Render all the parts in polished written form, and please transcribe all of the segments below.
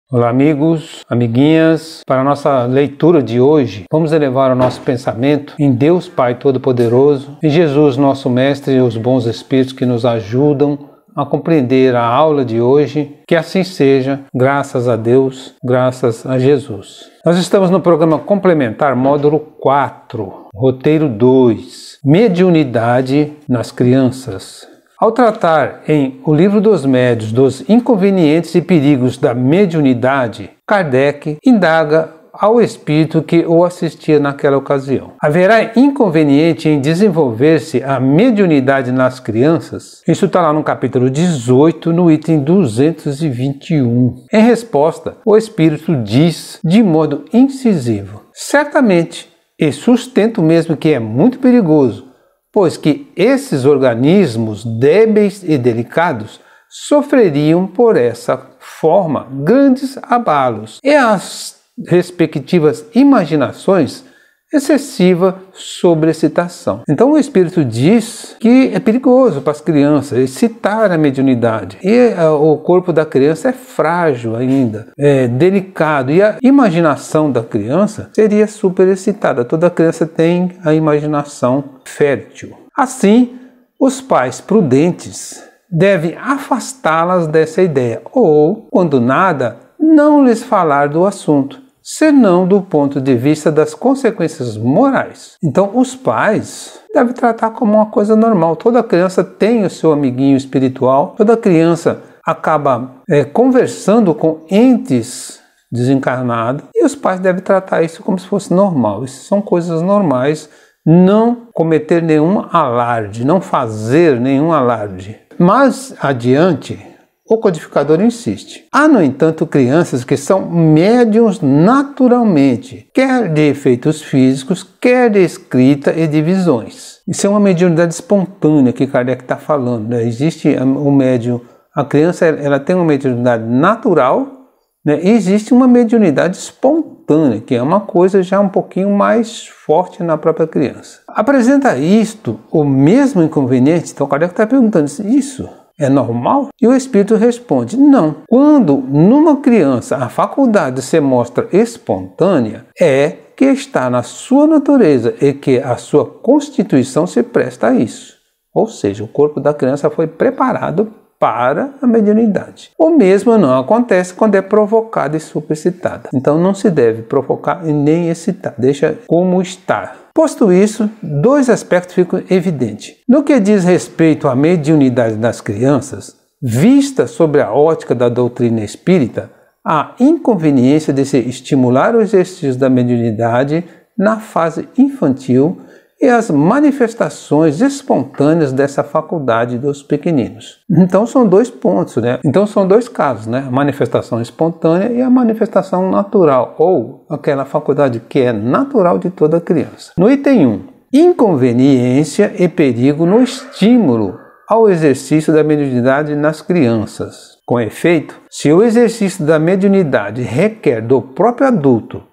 Olá amigos, amiguinhas, para a nossa leitura de hoje, vamos elevar o nosso pensamento em Deus Pai Todo-Poderoso, em Jesus nosso Mestre e os bons Espíritos que nos ajudam a compreender a aula de hoje. Que assim seja, graças a Deus, graças a Jesus. Nós estamos no programa complementar, módulo 4, roteiro 2, mediunidade nas crianças. Ao tratar em O Livro dos Médiuns dos inconvenientes e perigos da mediunidade, Kardec indaga ao espírito que o assistia naquela ocasião: haverá inconveniente em desenvolver-se a mediunidade nas crianças? Isso está lá no capítulo 18, no item 221. Em resposta, o espírito diz de modo incisivo: certamente, e sustento mesmo que é muito perigoso, pois que esses organismos débeis e delicados sofreriam por essa forma grandes abalos e as respectivas imaginações excessiva sobreexcitação. Então o Espírito diz que é perigoso para as crianças excitar a mediunidade, e o corpo da criança é frágil ainda, é delicado, e a imaginação da criança seria superexcitada. Toda criança tem a imaginação fértil. Assim, os pais prudentes devem afastá-las dessa ideia, ou, quando nada, não lhes falar do assunto, senão do ponto de vista das consequências morais. Então, os pais devem tratar como uma coisa normal. Toda criança tem o seu amiguinho espiritual, toda criança acaba conversando com entes desencarnados, e os pais devem tratar isso como se fosse normal. Isso são coisas normais, não cometer nenhum alarde, não fazer nenhum alarde. Mais adiante, o codificador insiste: há, no entanto, crianças que são médiuns naturalmente, quer de efeitos físicos, quer de escrita e de visões. Isso é uma mediunidade espontânea que Kardec está falando, né? Existe o médium, a criança ela tem uma mediunidade natural, né? E existe uma mediunidade espontânea, que é uma coisa já um pouquinho mais forte na própria criança. Apresenta isto o mesmo inconveniente? Então Kardec está perguntando: isso é normal? E o espírito responde: não. Quando numa criança a faculdade se mostra espontânea, é que está na sua natureza e que a sua constituição se presta a isso. Ou seja, o corpo da criança foi preparado para a mediunidade. O mesmo não acontece quando é provocada e superexcitada. Então não se deve provocar e nem excitar. Deixa como está. Posto isso, dois aspectos ficam evidentes. No que diz respeito à mediunidade das crianças, vista sobre a ótica da doutrina espírita, há inconveniência de se estimular o exercício da mediunidade na fase infantil e as manifestações espontâneas dessa faculdade dos pequeninos. Então são dois pontos, né? Então são dois casos, né? A manifestação espontânea e a manifestação natural, ou aquela faculdade que é natural de toda criança. No item 1, inconveniência e perigo no estímulo ao exercício da mediunidade nas crianças. Com efeito, se o exercício da mediunidade requer do próprio adulto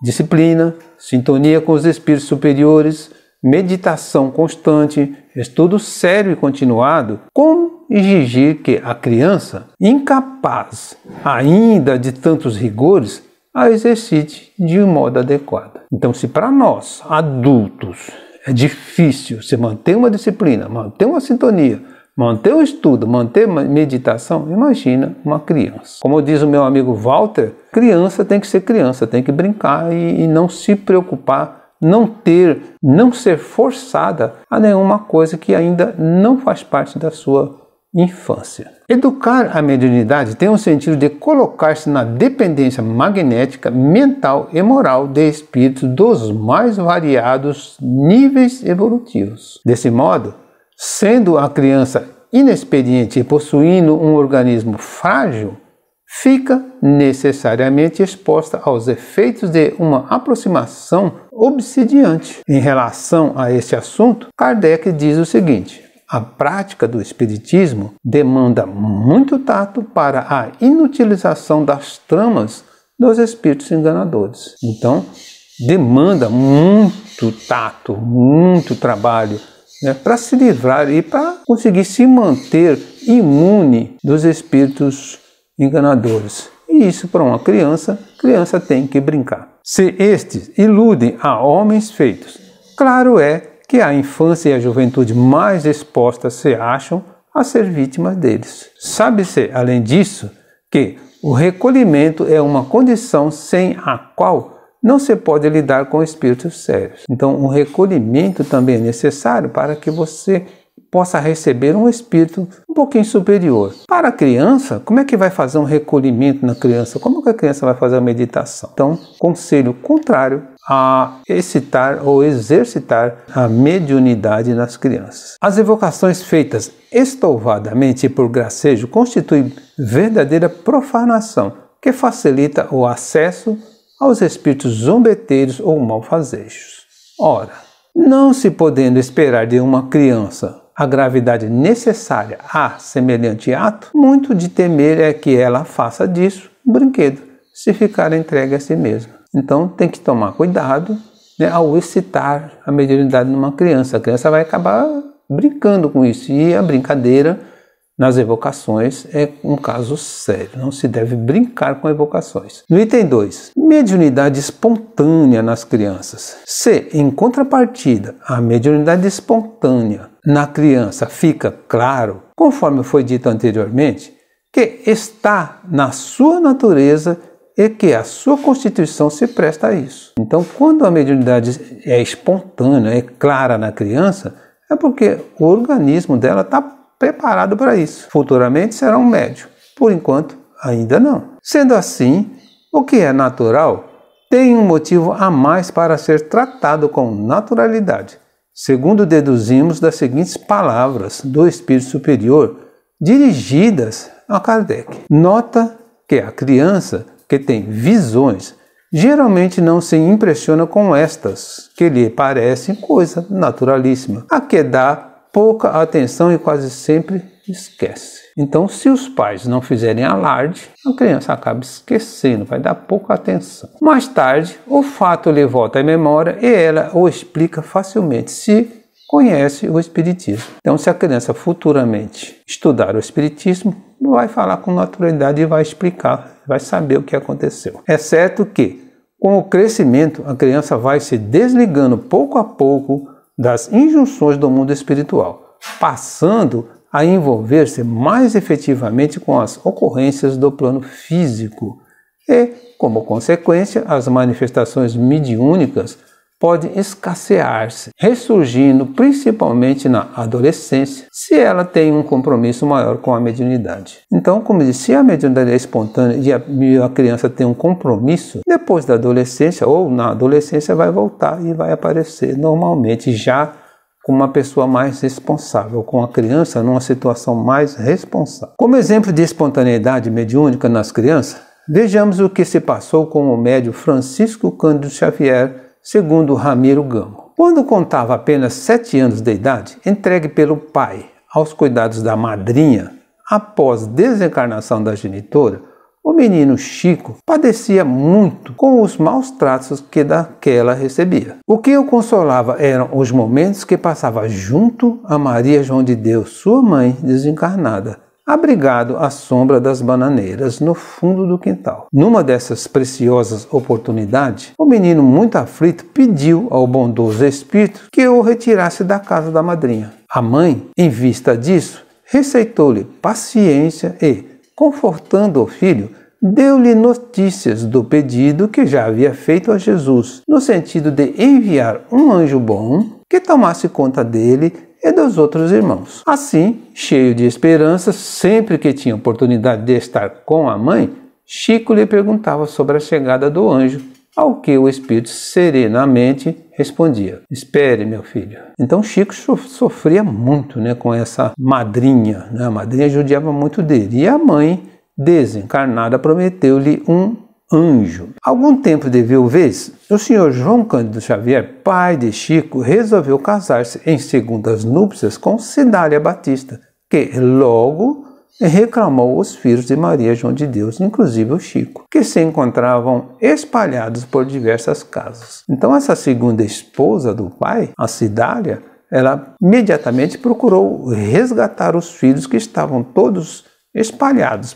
disciplina, sintonia com os espíritos superiores, meditação constante, estudo sério e continuado, como exigir que a criança, incapaz ainda de tantos rigores, a exercite de um modo adequado? Então, se para nós, adultos, é difícil se manter uma disciplina, manter uma sintonia, manter um estudo, manter uma meditação, imagina uma criança. Como diz o meu amigo Walter, criança tem que ser criança, tem que brincar e não se preocupar, não ser forçada a nenhuma coisa que ainda não faz parte da sua infância. Educar a mediunidade tem o sentido de colocar-se na dependência magnética, mental e moral de espíritos dos mais variados níveis evolutivos. Desse modo, sendo a criança inexperiente e possuindo um organismo frágil, fica necessariamente exposta aos efeitos de uma aproximação obsidiante. Em relação a este assunto, Kardec diz o seguinte: a prática do espiritismo demanda muito tato para a inutilização das tramas dos espíritos enganadores. Então, demanda muito tato, muito trabalho, né, para se livrar e para conseguir se manter imune dos espíritos enganadores. E isso para uma criança tem que brincar. Se estes iludem a homens feitos, claro é que a infância e a juventude mais expostas se acham a ser vítimas deles. Sabe-se, além disso, que o recolhimento é uma condição sem a qual não se pode lidar com espíritos sérios. Então, o recolhimento também é necessário para que você possa receber um espírito um pouquinho superior. Para a criança, como é que vai fazer um recolhimento na criança? Como que a criança vai fazer a meditação? Então, conselho contrário a excitar ou exercitar a mediunidade nas crianças. As evocações feitas estouvadamente e por gracejo constituem verdadeira profanação que facilita o acesso aos espíritos zombeteiros ou malfazejos. Ora, não se podendo esperar de uma criança a gravidade necessária a semelhante ato, muito de temer é que ela faça disso um brinquedo, se ficar entregue a si mesma. Então tem que tomar cuidado, né, ao excitar a mediunidade numa criança. A criança vai acabar brincando com isso, e a brincadeira nas evocações é um caso sério, não se deve brincar com evocações. No item 2, mediunidade espontânea nas crianças. Se, em contrapartida, a mediunidade espontânea na criança fica claro, conforme foi dito anteriormente, que está na sua natureza e que a sua constituição se presta a isso. Então, quando a mediunidade é espontânea, é clara na criança, é porque o organismo dela está preparado para isso. Futuramente será um médium. Por enquanto, ainda não. Sendo assim, o que é natural tem um motivo a mais para ser tratado com naturalidade, segundo deduzimos das seguintes palavras do Espírito Superior dirigidas a Kardec. Nota que a criança que tem visões geralmente não se impressiona com estas, que lhe parecem coisa naturalíssima, a que dá pouca atenção e quase sempre esquece. Então, se os pais não fizerem alarde, a criança acaba esquecendo, vai dar pouca atenção. Mais tarde, o fato lhe volta à memória e ela o explica facilmente, se conhece o Espiritismo. Então, se a criança futuramente estudar o Espiritismo, vai falar com naturalidade e vai explicar, vai saber o que aconteceu. É certo que, com o crescimento, a criança vai se desligando pouco a pouco das injunções do mundo espiritual, passando a envolver-se mais efetivamente com as ocorrências do plano físico e, como consequência, as manifestações mediúnicas podem escassear-se, ressurgindo principalmente na adolescência, se ela tem um compromisso maior com a mediunidade. Então, como eu disse, se a mediunidade é espontânea e a criança tem um compromisso, depois da adolescência ou na adolescência vai voltar e vai aparecer normalmente já com uma pessoa mais responsável, com a criança numa situação mais responsável. Como exemplo de espontaneidade mediúnica nas crianças, vejamos o que se passou com o médium Francisco Cândido Xavier, segundo Ramiro Gamo. Quando contava apenas 7 anos de idade, entregue pelo pai aos cuidados da madrinha, após desencarnação da genitora, o menino Chico padecia muito com os maus tratos que ela recebia. O que o consolava eram os momentos que passava junto a Maria João de Deus, sua mãe desencarnada, abrigado à sombra das bananeiras no fundo do quintal. Numa dessas preciosas oportunidades, o menino, muito aflito, pediu ao bondoso espírito que o retirasse da casa da madrinha. A mãe, em vista disso, receitou-lhe paciência e, confortando o filho, deu-lhe notícias do pedido que já havia feito a Jesus, no sentido de enviar um anjo bom que tomasse conta dele e dos outros irmãos. Assim, cheio de esperanças, sempre que tinha oportunidade de estar com a mãe, Chico lhe perguntava sobre a chegada do anjo, ao que o espírito serenamente respondia: espere, meu filho. Então Chico sofria muito, com essa madrinha. A madrinha judiava muito dele. E a mãe, desencarnada, prometeu-lhe um anjo. Algum tempo de viuvez, o senhor João Cândido Xavier, pai de Chico, resolveu casar-se em segundas núpcias com Cidália Batista, que logo reclamou os filhos de Maria João de Deus, inclusive o Chico, que se encontravam espalhados por diversas casas. Então essa segunda esposa do pai, a Cidália, ela imediatamente procurou resgatar os filhos que estavam todos espalhados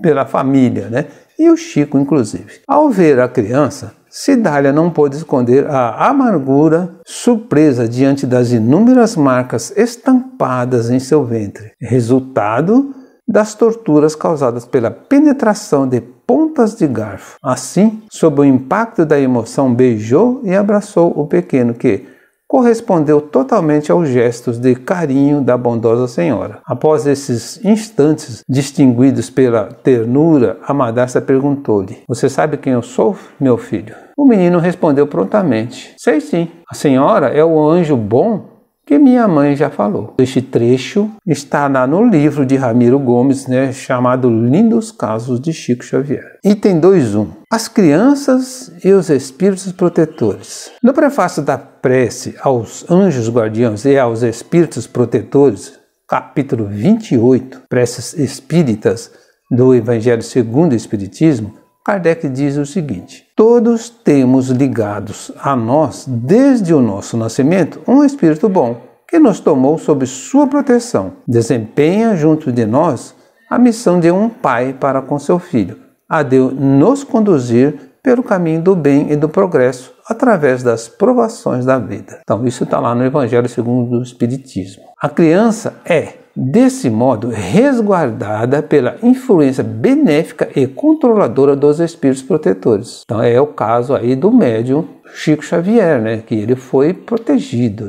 pela família, né? E o Chico, inclusive. Ao ver a criança, Cidália não pôde esconder a amargura surpresa diante das inúmeras marcas estampadas em seu ventre, resultado das torturas causadas pela penetração de pontas de garfo. Assim, sob o impacto da emoção, beijou e abraçou o pequeno, que correspondeu totalmente aos gestos de carinho da bondosa senhora. Após esses instantes distinguidos pela ternura, a madrasta perguntou-lhe: "Você sabe quem eu sou, meu filho?" O menino respondeu prontamente: "Sei sim, a senhora é o anjo bom que minha mãe já falou." Este trecho está lá no livro de Ramiro Gomes, chamado Lindos Casos de Chico Xavier. Item 2.1. As crianças e os espíritos protetores. No prefácio da prece aos anjos guardiãos e aos espíritos protetores, capítulo 28, preces espíritas do Evangelho segundo o Espiritismo, Kardec diz o seguinte: todos temos ligados a nós, desde o nosso nascimento, um espírito bom, que nos tomou sob sua proteção. Desempenha junto de nós a missão de um pai para com seu filho, a de nos conduzir pelo caminho do bem e do progresso, através das provações da vida. Então, isso está lá no Evangelho segundo o Espiritismo. A criança é, desse modo, resguardada pela influência benéfica e controladora dos espíritos protetores. Então é o caso aí do médium Chico Xavier, que ele foi protegido,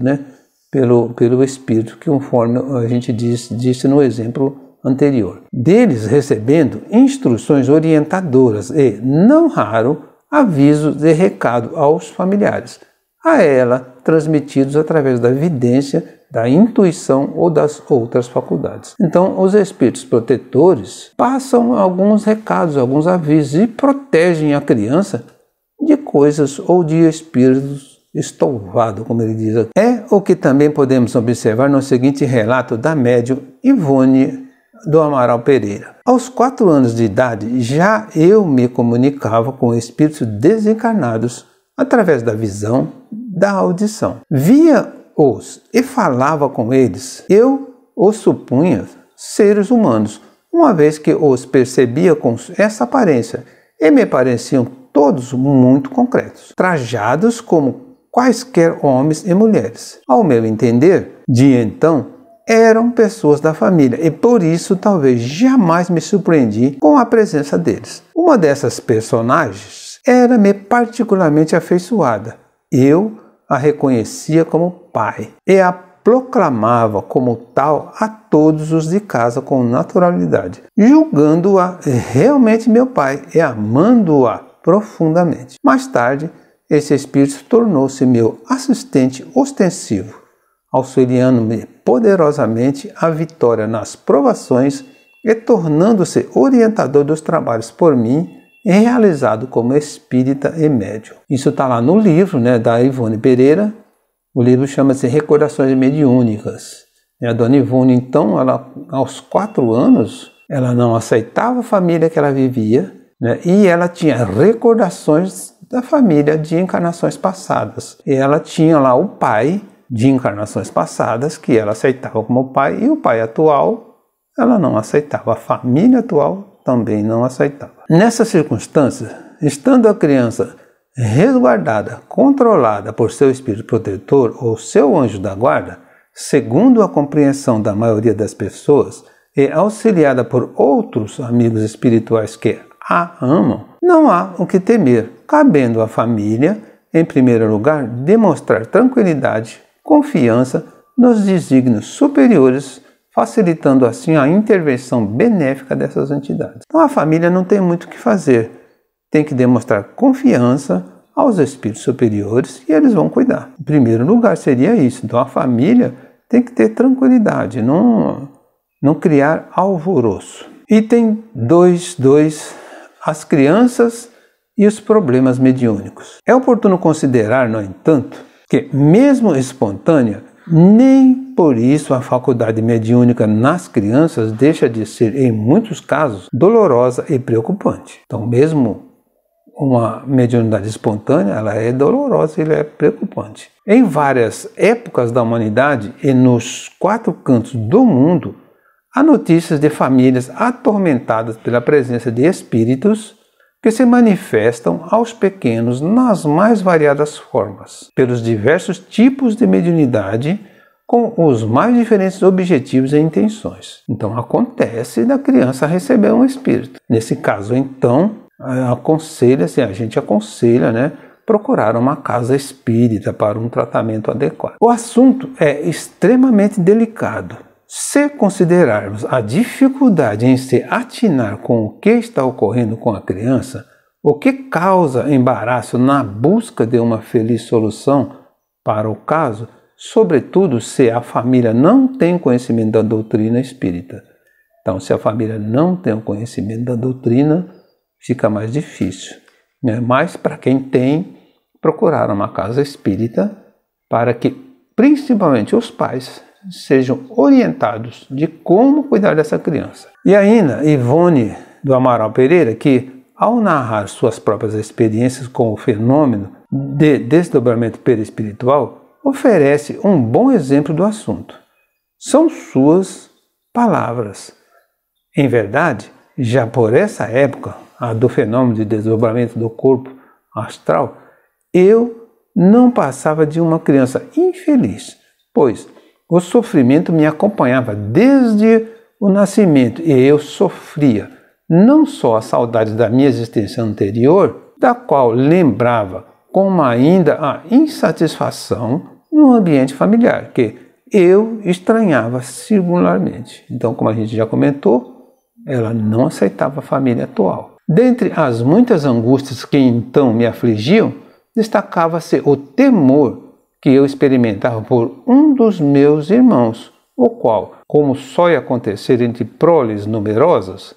pelo espírito, que conforme a gente disse no exemplo anterior. Deles recebendo instruções orientadoras e, não raro, avisos de recado aos familiares, a ela transmitidos através da vidência, da intuição ou das outras faculdades. Então, os espíritos protetores passam alguns recados, alguns avisos e protegem a criança de coisas ou de espíritos estouvados, como ele diz aqui. É o que também podemos observar no seguinte relato da médium Ivone do Amaral Pereira. Aos 4 anos de idade, já eu me comunicava com espíritos desencarnados através da visão, da audição. Via-os e falava com eles. Eu os supunha seres humanos, uma vez que os percebia com essa aparência, e me pareciam todos muito concretos, trajados como quaisquer homens e mulheres. Ao meu entender, de então, eram pessoas da família, e por isso talvez jamais me surpreendi com a presença deles. Uma dessas personagens era-me particularmente afeiçoada. Eu a reconhecia como pai e a proclamava como tal a todos os de casa com naturalidade, julgando-a realmente meu pai e amando-a profundamente. Mais tarde, esse espírito tornou-se meu assistente ostensivo, auxiliando-me poderosamente à vitória nas provações e tornando-se orientador dos trabalhos por mim, realizado como espírita e médium. Isso está lá no livro da Ivone Pereira. O livro chama-se Recordações Mediúnicas. A dona Ivone, então, ela, aos 4 anos, ela não aceitava a família que ela vivia, e ela tinha recordações da família de encarnações passadas. E ela tinha lá o pai de encarnações passadas, que ela aceitava como pai, e o pai atual ela não aceitava. A família atual também não aceitava. Nessas circunstâncias, estando a criança resguardada, controlada por seu espírito protetor ou seu anjo da guarda, segundo a compreensão da maioria das pessoas, e auxiliada por outros amigos espirituais que a amam, não há o que temer, cabendo à família, em primeiro lugar, demonstrar tranquilidade, confiança nos desígnios superiores, facilitando assim a intervenção benéfica dessas entidades. Então a família não tem muito o que fazer, tem que demonstrar confiança aos espíritos superiores e eles vão cuidar. Em primeiro lugar seria isso. Então a família tem que ter tranquilidade, não criar alvoroço. Item 2.2. As crianças e os problemas mediúnicos. É oportuno considerar, no entanto, que mesmo espontânea, nem por isso a faculdade mediúnica nas crianças deixa de ser, em muitos casos, dolorosa e preocupante. Então, mesmo uma mediunidade espontânea, ela é dolorosa e ela é preocupante. Em várias épocas da humanidade e nos 4 cantos do mundo, há notícias de famílias atormentadas pela presença de espíritos que se manifestam aos pequenos nas mais variadas formas, pelos diversos tipos de mediunidade, com os mais diferentes objetivos e intenções. Então acontece da criança receber um espírito. Nesse caso, então, a gente aconselha, né, procurar uma casa espírita para um tratamento adequado. O assunto é extremamente delicado. Se considerarmos a dificuldade em se atinar com o que está ocorrendo com a criança, o que causa embaraço na busca de uma feliz solução para o caso, sobretudo se a família não tem conhecimento da doutrina espírita. Então, se a família não tem o conhecimento da doutrina, fica mais difícil, né? Mas para quem tem, procurar uma casa espírita para que, principalmente os pais, sejam orientados de como cuidar dessa criança. E ainda, Ivone do Amaral Pereira, que ao narrar suas próprias experiências com o fenômeno de desdobramento perispiritual, oferece um bom exemplo do assunto. São suas palavras. Em verdade, já por essa época, a do fenômeno de desdobramento do corpo astral, eu não passava de uma criança infeliz, pois o sofrimento me acompanhava desde o nascimento e eu sofria não só a saudade da minha existência anterior, da qual lembrava, como ainda a insatisfação no ambiente familiar, que eu estranhava singularmente. Então, como a gente já comentou, ela não aceitava a família atual. Dentre as muitas angústias que então me afligiam, destacava-se o temor que eu experimentava por um dos meus irmãos, o qual, como só ia acontecer entre proles numerosas,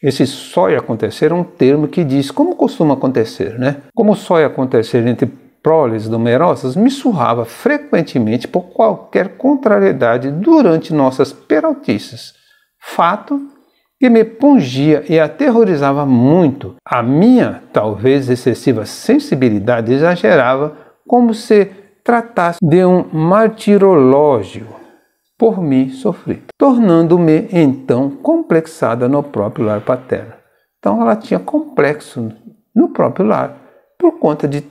esse só ia acontecer é um termo que diz como costuma acontecer, né? Como só ia acontecer entre proles numerosas, me surrava frequentemente por qualquer contrariedade durante nossas peraltices, fato que me pungia e aterrorizava muito. A minha, talvez excessiva sensibilidade exagerava como se tratasse de um martirológio por mim sofrido, tornando-me então complexada no próprio lar paterno. Então ela tinha complexo no próprio lar, por conta de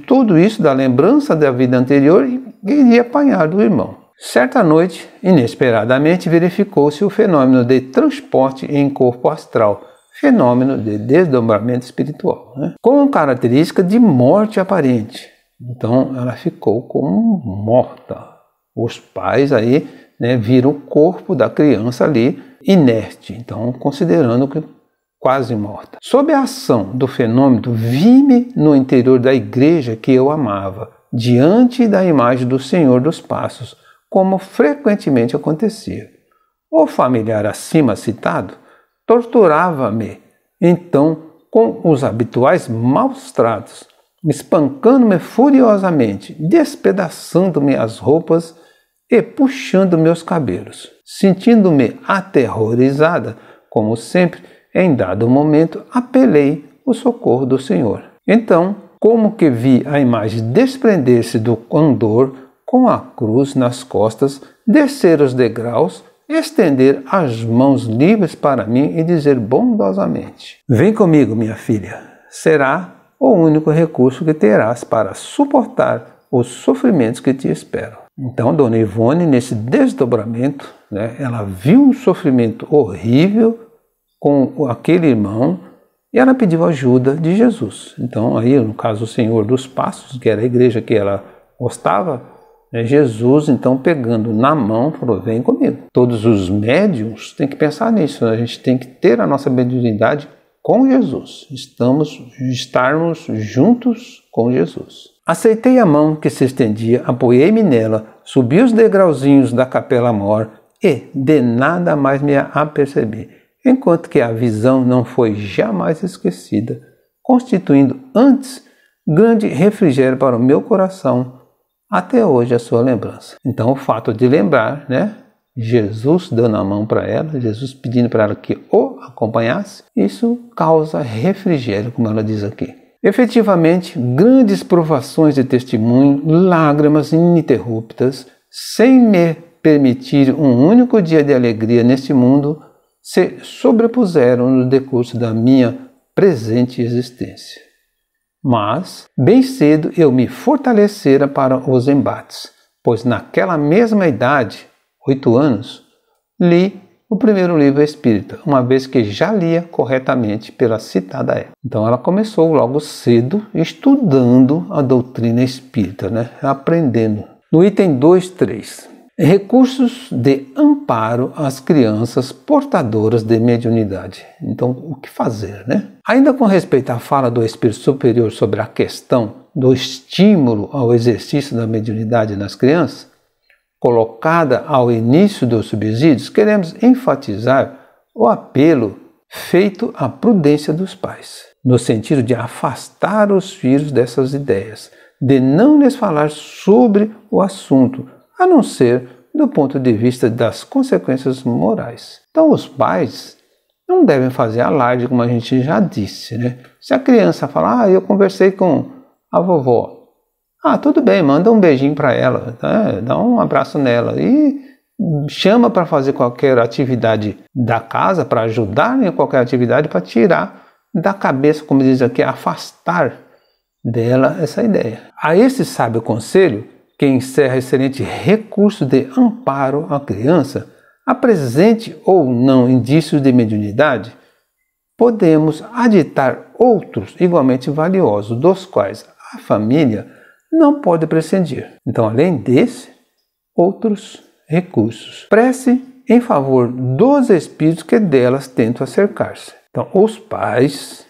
tudo isso, da lembrança da vida anterior, e queria apanhar do irmão. Certa noite, inesperadamente, verificou-se o fenômeno de transporte em corpo astral, fenômeno de desdobramento espiritual, né? Com característica de morte aparente. Então ela ficou como morta. Os pais aí, né, viram o corpo da criança ali inerte, então considerando que quase morta. Sob a ação do fenômeno, vi-me no interior da igreja que eu amava, diante da imagem do Senhor dos Passos, como frequentemente acontecia. O familiar acima citado torturava-me, então, com os habituais maus tratos, espancando-me furiosamente, despedaçando-me as roupas e puxando meus cabelos. Sentindo-me aterrorizada, como sempre, em dado momento, apelei o socorro do Senhor. Então, como que vi a imagem desprender-se do andor com a cruz nas costas, descer os degraus, estender as mãos livres para mim e dizer bondosamente: vem comigo, minha filha, será o único recurso que terás para suportar os sofrimentos que te esperam. Então, Dona Ivone, nesse desdobramento, né, ela viu um sofrimento horrível com aquele irmão e ela pediu ajuda de Jesus. Então, aí, no caso, o Senhor dos Passos, que era a igreja que ela gostava, né, Jesus, então, pegando na mão, falou: vem comigo. Todos os médiuns têm que pensar nisso, né? A gente tem que ter a nossa mediunidade com Jesus. Estarmos juntos com Jesus. Aceitei a mão que se estendia, apoiei-me nela, subi os degrauzinhos da capela mor e de nada mais me apercebi, enquanto que a visão não foi jamais esquecida, constituindo antes grande refrigério para o meu coração, até hoje a sua lembrança. Então o fato de lembrar, né, Jesus dando a mão para ela, Jesus pedindo para ela que o acompanhasse, isso causa refrigério, como ela diz aqui. Efetivamente, grandes provações de testemunho, lágrimas ininterruptas, sem me permitir um único dia de alegria neste mundo se sobrepuseram no decurso da minha presente existência. Mas, bem cedo eu me fortalecera para os embates, pois naquela mesma idade, 8 anos, li o primeiro livro espírita, uma vez que já lia corretamente pela citada época. Então ela começou logo cedo estudando a doutrina espírita, aprendendo. No item 2.3, recursos de amparo às crianças portadoras de mediunidade. Então, o que fazer, Ainda com respeito à fala do Espírito Superior sobre a questão do estímulo ao exercício da mediunidade nas crianças, colocada ao início dos subsídios, queremos enfatizar o apelo feito à prudência dos pais, no sentido de afastar os filhos dessas ideias, de não lhes falar sobre o assunto, a não ser do ponto de vista das consequências morais. Então os pais não devem fazer alarde, como a gente já disse, Se a criança falar, eu conversei com a vovó, tudo bem, manda um beijinho para ela, dá um abraço nela e chama para fazer qualquer atividade da casa, para ajudar em qualquer atividade, para tirar da cabeça, como diz aqui, afastar dela essa ideia. A esse sábio conselho, que encerra excelente recurso de amparo à criança, apresente ou não indícios de mediunidade, podemos aditar outros igualmente valiosos, dos quais a família não pode prescindir. Então, além desse, outros recursos. Prece em favor dos espíritos que delas tentam acercar-se. Então, os pais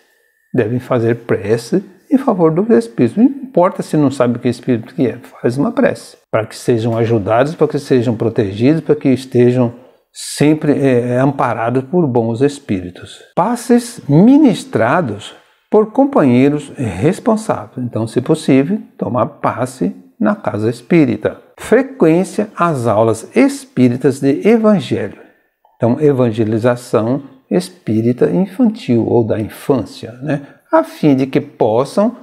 devem fazer prece em favor dos espíritos. Não importa se não sabe que espírito que é, faz uma prece. Para que sejam ajudados, para que sejam protegidos, para que estejam sempre amparados por bons espíritos. Passes ministrados por companheiros responsáveis. Então, se possível, tomar passe na casa espírita. Frequência às aulas espíritas de evangelho. Então, evangelização espírita infantil ou da infância, a fim de que possam,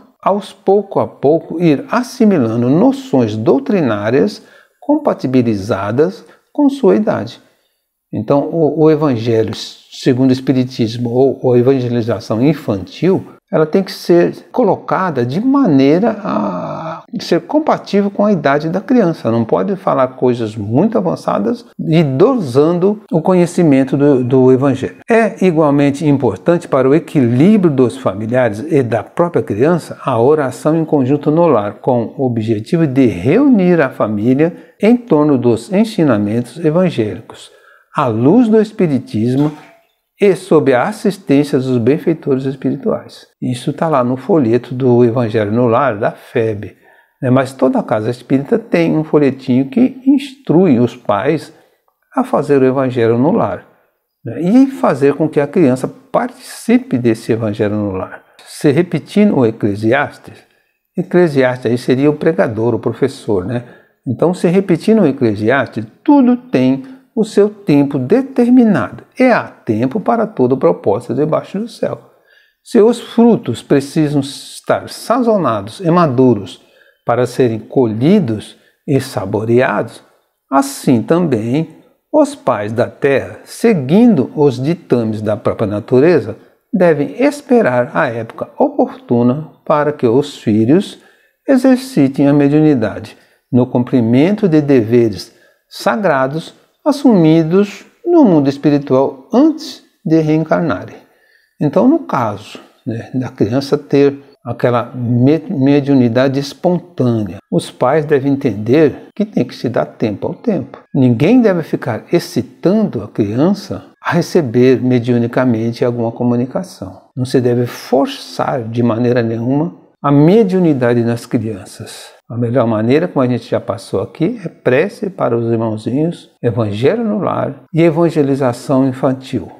pouco a pouco, ir assimilando noções doutrinárias compatibilizadas com sua idade. Então, o evangelho, segundo o espiritismo, ou a evangelização infantil, ela tem que ser colocada de maneira a ser compatível com a idade da criança. Não pode falar coisas muito avançadas e dosando o conhecimento do evangelho. É igualmente importante para o equilíbrio dos familiares e da própria criança a oração em conjunto no lar, com o objetivo de reunir a família em torno dos ensinamentos evangélicos, à luz do espiritismo e sob a assistência dos benfeitores espirituais. Isso está lá no folheto do Evangelho no Lar, da FEB. Mas toda casa espírita tem um folhetinho que instrui os pais a fazer o Evangelho no Lar, e fazer com que a criança participe desse Evangelho no Lar. Se repetindo o Eclesiastes aí seria o pregador, o professor. Então, se repetindo o Eclesiastes, tudo tem o seu tempo determinado, e há tempo para todo propósito debaixo do céu. Seus frutos precisam estar sazonados e maduros para serem colhidos e saboreados. Assim também, os pais da terra, seguindo os ditames da própria natureza, devem esperar a época oportuna para que os filhos exercitem a mediunidade no cumprimento de deveres sagrados assumidos no mundo espiritual antes de reencarnarem. Então, no caso da criança ter aquela mediunidade espontânea, os pais devem entender que tem que se dar tempo ao tempo. Ninguém deve ficar excitando a criança a receber mediunicamente alguma comunicação. Não se deve forçar de maneira nenhuma a mediunidade nas crianças. A melhor maneira, como a gente já passou aqui, é prece para os irmãozinhos, evangelho no lar e evangelização infantil.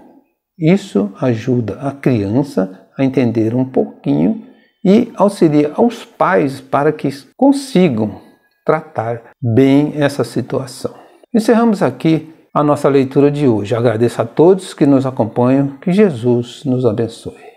Isso ajuda a criança a entender um pouquinho e auxilia aos pais para que consigam tratar bem essa situação. Encerramos aqui a nossa leitura de hoje. Agradeço a todos que nos acompanham, que Jesus nos abençoe.